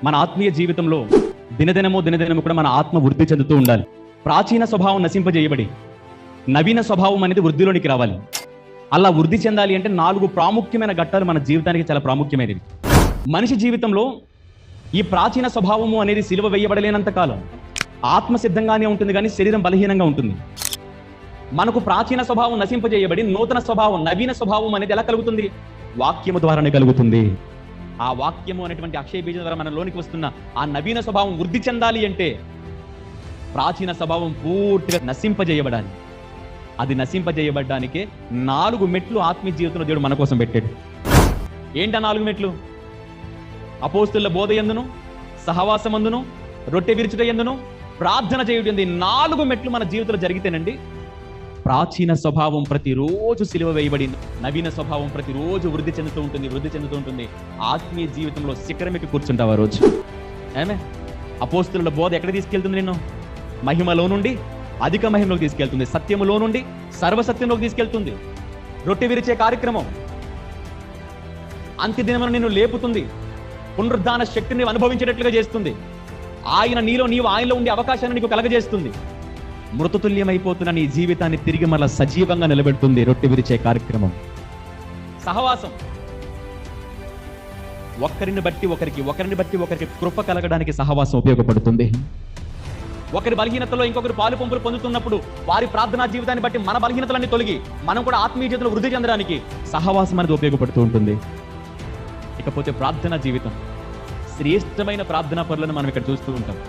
మన ఆత్మీయ జీవితంలో దినదినము కూడా మన ఆత్మ వృద్ధి చెందుతూ ఉండాలి. ప్రాచీన స్వభావం నశింపజేయబడి నవీన స్వభావం అనేది వృద్ధిలోనికి రావాలి. అలా వృద్ధి చెందాలి అంటే 4 ప్రాముఖ్యమైన ఘట్టాలు మన జీవితానికి చాలా ప్రాముఖ్యమైనవి. మనిషి జీవితంలో ఈ ప్రాచీన స్వభావము అనేది సిలువ వేయబడలేనంత కాలం ఆత్మ సిద్ధంగానే ఉంటుంది, కానీ శరీరం బలహీనంగా ఉంటుంది. మనకు ప్రాచీన స్వభావం నశింపజేయబడి నూతన స్వభావం, నవీన స్వభావం అనేది ఎలా కలుగుతుంది? వాక్యము ద్వారానే కలుగుతుంది. ఆ వాక్యము అనేటువంటి అక్షయ బీజం ద్వారా మనలోనికి వస్తున్న ఆ నవీన స్వభావం వృద్ధి చెందాలి అంటే ప్రాచీన స్వభావం పూర్తిగా నశింపజేయబడాలి. అది నశింపజేయబడ్డానికే 4 మెట్లు ఆత్మీయ జీవితంలో దేవుడు మన కోసం పెట్టాడు. ఏంటి ఆ 4 మెట్లు? అపోస్తుల బోధ యందును, సహవాసమందును, రొట్టె విరుచుట యందును, ప్రార్థన చేయుట యందు 4 మెట్లు మన జీవితంలో జరిగితేనండి ప్రాచీన స్వభావం ప్రతిరోజు సిలువ వేయబడి నవీన స్వభావం ప్రతిరోజు వృద్ధి చెందుతూ ఉంటుంది. ఆత్మీయ జీవితంలో శిఖరమికి కూర్చుంటావు ఆ రోజు. ఏమే అపోస్తుల బోధ ఎక్కడ తీసుకెళ్తుంది? నిన్ను మహిమలో నుండి అధిక మహిమలోకి తీసుకెళ్తుంది, సత్యములో నుండి సర్వసత్యంలోకి తీసుకెళ్తుంది. రొట్టె విరిచే కార్యక్రమం అంత్యదినమున నిన్ను లేపుతుంది, పునరుద్ధాన శక్తిని అనుభవించేటట్లుగా చేస్తుంది. ఆయన నీలో, నీవు ఆయనలో ఉండే అవకాశాన్ని నీకు కలగజేస్తుంది. మృతతుల్యమైపోతున్న నీ జీవితాన్ని తిరిగి మరలా సజీవంగా నిలబెడుతుంది రొట్టె విరిచే కార్యక్రమం. సహవాసం ఒకరిని బట్టి ఒకరికి కృప కలగడానికి సహవాసం ఉపయోగపడుతుంది. ఒకరి బలహీనతలో ఇంకొకరు పాలు పంపులు పొందుతున్నప్పుడు వారి ప్రార్థనా జీవితాన్ని బట్టి మన బలహీనతలన్నీ తొలగి మనం కూడా ఆత్మీయ జీవితంలో వృద్ధి చెందడానికి సహవాసం అనేది ఉపయోగపడుతూ ఉంటుంది. ఇకపోతే ప్రార్థనా జీవితం, శ్రేష్టమైన ప్రార్థనా పరులను మనం ఇక్కడ చూస్తూ ఉంటాం.